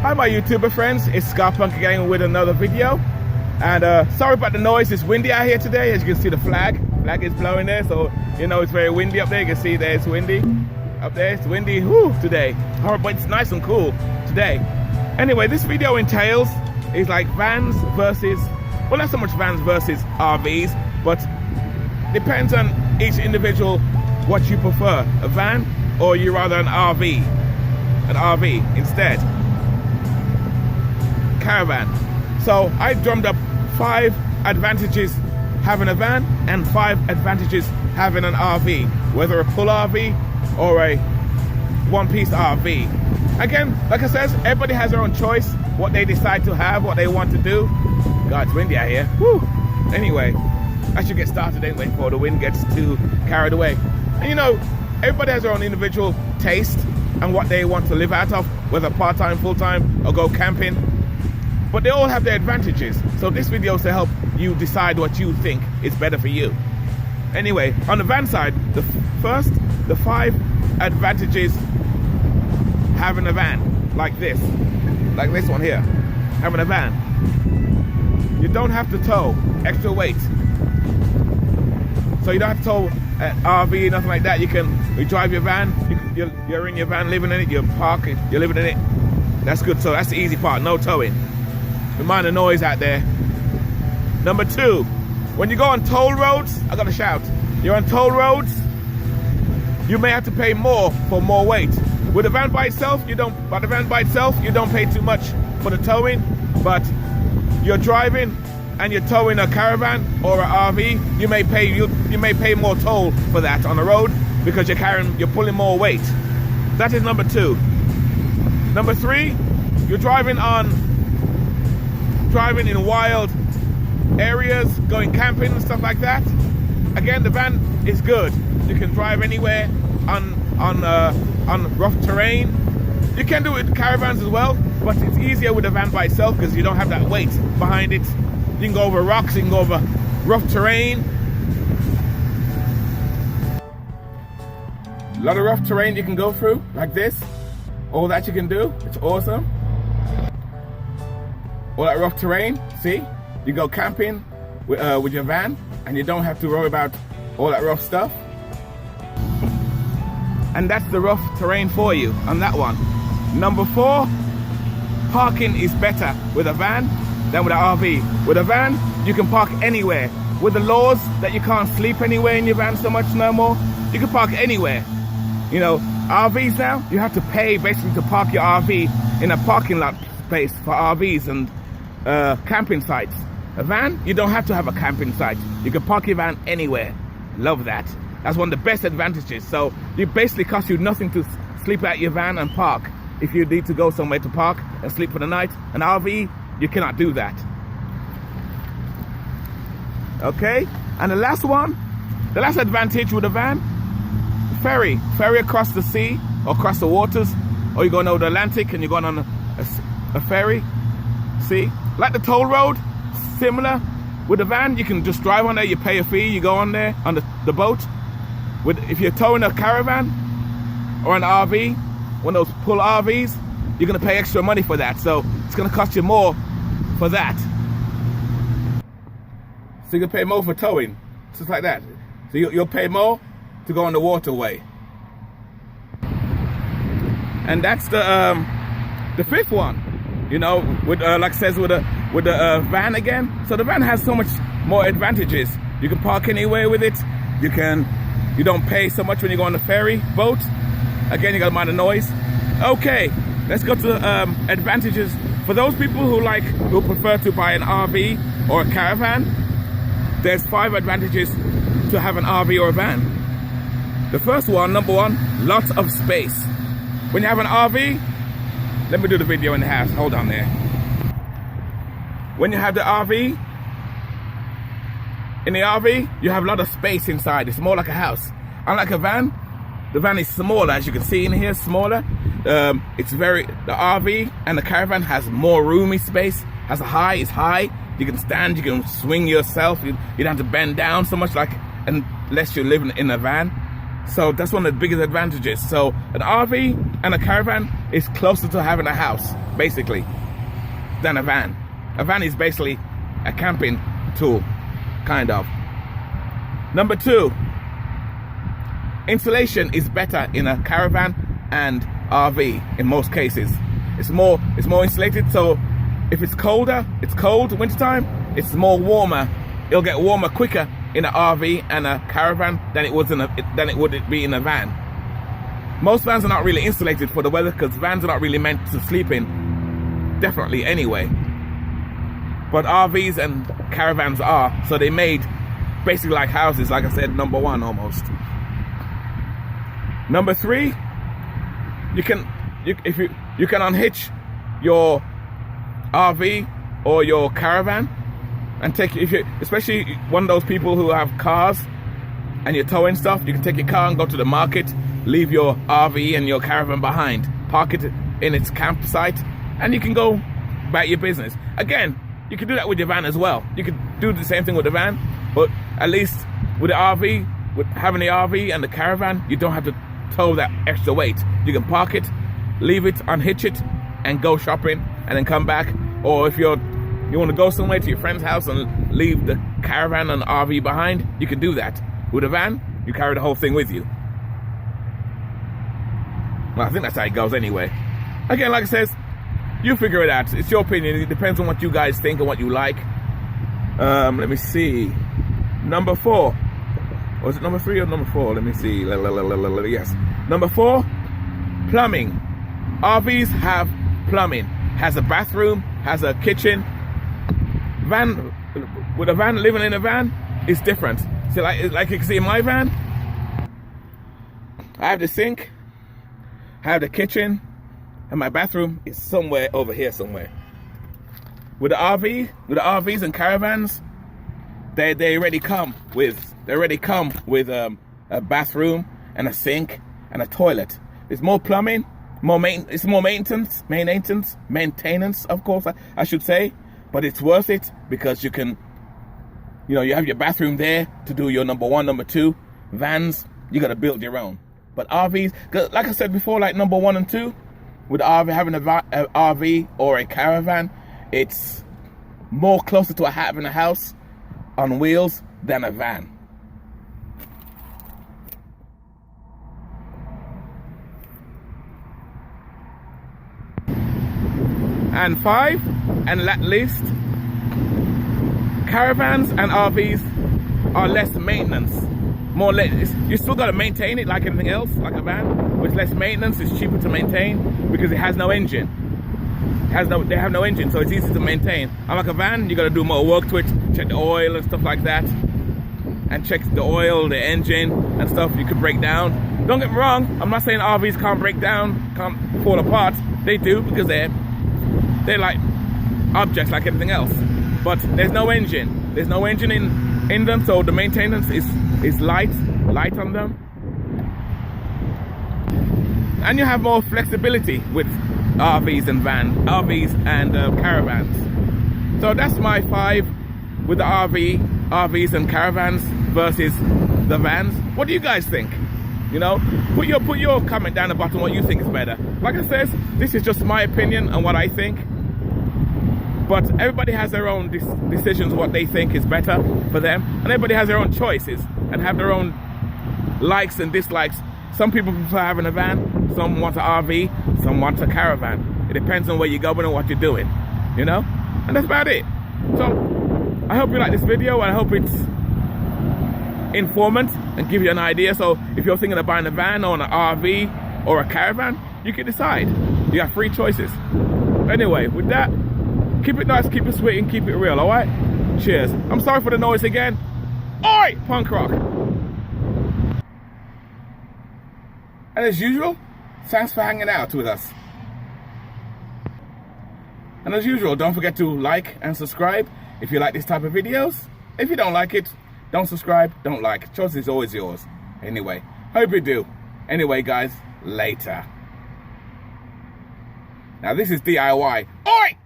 Hi my YouTuber friends, it's Scar Punk again with another video. And sorry about the noise, it's windy out here today. As you can see, the flag is blowing there, so you know it's very windy up there. You can see there it's windy. Up there it's windy today. But it's nice and cool today. Anyway, this video entails is like vans versus, well, not so much vans versus RVs, but depends on each individual what you prefer, a van or you rather an RV instead. Caravan. So I drummed up 5 advantages having a van and 5 advantages having an RV, whether a full RV or a one-piece RV. Again, like I said, everybody has their own choice, what they decide to have, what they want to do. God, it's windy out here. Woo. Anyway, I should get started anyway before the wind gets too carried away. And you know, everybody has their own individual taste and what they want to live out of, whether part-time, full-time, or go camping. But they all have their advantages. So this video is to help you decide what you think is better for you. Anyway, on the van side, the 5 advantages having a van like this one here, having a van. You don't have to tow extra weight. So you don't have to tow an RV, nothing like that. You drive your van, you're in your van, living in it, you're parking, you're living in it. That's good. So that's the easy part, no towing. Don't mind the noise out there. Number 2, when you go on toll roads, I gotta shout. You're on toll roads, you may have to pay more for more weight. With a van by itself, you don't pay too much for the towing, but you're driving and you're towing a caravan or an RV, you may pay more toll for that on the road because you're pulling more weight. That is number 2. Number 3, you're driving in wild areas, going camping and stuff like that. Again, the van is good. You can drive anywhere on rough terrain. You can do it with caravans as well, but it's easier with a van by itself because you don't have that weight behind it. You can go over rocks, you can go over rough terrain. A lot of rough terrain you can go through, like this. All that you can do, it's awesome. All that rough terrain, see? You go camping with your van and you don't have to worry about all that rough stuff. And that's the rough terrain for you on that one. Number 4, parking is better with a van than with an RV. With a van, you can park anywhere. With the laws that you can't sleep anywhere in your van so much no more, you can park anywhere. You know, RVs now, you have to pay basically to park your RV in a parking lot space for RVs and camping sites. A van, you don't have to have a camping site. You can park your van anywhere. Love that. That's one of the best advantages. So it basically costs you nothing to sleep out your van and park. If you need to go somewhere to park and sleep for the night, an RV, you cannot do that. Okay, and the last advantage with a van, ferry across the sea or across the waters, or you're going over the Atlantic and you're going on a ferry. See, like the toll road, similar. With a van, you can just drive on there, you pay a fee, you go on there on the boat. If you're towing a caravan or an RV, one of those pull RVs, you're gonna pay extra money for that. So it's gonna cost you more for that. So you can pay more for towing, just like that. So you'll pay more to go on the waterway. And that's the 5th one. You know, with like it says with the van again. So the van has so much more advantages. You can park anywhere with it. You don't pay so much when you go on the ferry boat. Again, you gotta mind the noise. Okay, let's go to advantages for those people who prefer to buy an RV or a caravan. There's 5 advantages to have an RV or a van. The first one, number 1, lots of space. When you have an RV, let me do the video in the house. Hold on there. When you have the RV, in the RV, you have a lot of space inside. It's more like a house. Unlike a van, the van is smaller, as you can see in here, smaller. The RV and the caravan has more roomy space. It's high. You can stand, you can swing yourself. You don't have to bend down so much unless you're living in a van. So that's one of the biggest advantages. So an RV and a caravan is closer to having a house, basically, than a van. A van is basically a camping tool, kind of. Number 2, insulation is better in a caravan and RV in most cases. It's more insulated, so if it's colder, it's cold wintertime, it's more warmer. It'll get warmer quicker in an RV and a caravan than it would be in a van. Most vans are not really insulated for the weather because vans are not really meant to sleep in, definitely anyway. But RVs and caravans are, so they made basically like houses, like I said, number 1 almost. Number 3, you can unhitch your RV or your caravan and take, especially one of those people who have cars and you're towing stuff, you can take your car and go to the market, leave your RV and your caravan behind, park it in its campsite, and you can go about your business. Again, you can do that with your van as well. You can do the same thing with the van, but at least with the RV, with having the RV and the caravan, you don't have to tow that extra weight. You can park it, leave it, unhitch it, and go shopping, and then come back. Or if you want to go somewhere to your friend's house and leave the caravan and RV behind, you can do that. With a van, you carry the whole thing with you. Well, I think that's how it goes anyway. Again, like I says, you figure it out. It's your opinion. It depends on what you guys think and what you like. Let me see. Number 4. Was it number 3 or number 4? Let me see. Yes. Number 4, plumbing. RVs have plumbing. Has a bathroom, has a kitchen. With a van, living in a van is different. So like you can see in my van, I have the sink, I have the kitchen, and my bathroom is somewhere over here somewhere. With the RVs and caravans, they already come with a bathroom and a sink and a toilet. There's more plumbing, it's more maintenance, of course, I should say, but it's worth it because you can, you have your bathroom there to do your number 1, number 2. Vans, you gotta build your own. But RVs, like I said before, like number 1 and 2, with having a RV or a caravan, it's more closer to having a house on wheels than a van. And 5, and at least, caravans and RVs are less maintenance. You still got to maintain it like anything else, like a van. With less maintenance, it's cheaper to maintain because it has no engine. They have no engine, so it's easy to maintain. Unlike a van, you got to do more work to it, check the oil and stuff like that, and check the oil, the engine and stuff. You could break down. Don't get me wrong, I'm not saying RVs can't break down, can't fall apart. They do because they're like objects like everything else. But there's no engine. There's no engine in them, so the maintenance is light on them. And you have more flexibility with RVs and caravans. So that's my 5 with the RVs and caravans versus the vans. What do you guys think? Put your comment down the bottom what you think is better. Like I said, this is just my opinion and what I think. But everybody has their own decisions what they think is better for them, and everybody has their own choices and have their own likes and dislikes. Some people prefer having a van, some want an RV, some want a caravan. It depends on where you're going and what you're doing, and that's about it. So I hope you like this video, and I hope it's informative and give you an idea. So if you're thinking of buying a van or an RV or a caravan, you can decide. You have 3 choices. Anyway, with that, keep it nice, keep it sweet, and keep it real, alright? Cheers. I'm sorry for the noise again. Oi! Punk rock. And as usual, thanks for hanging out with us. And as usual, don't forget to like and subscribe if you like this type of videos. If you don't like it, don't subscribe, don't like. Choice is always yours. Anyway, hope you do. Anyway, guys, later. Now this is DIY. Oi!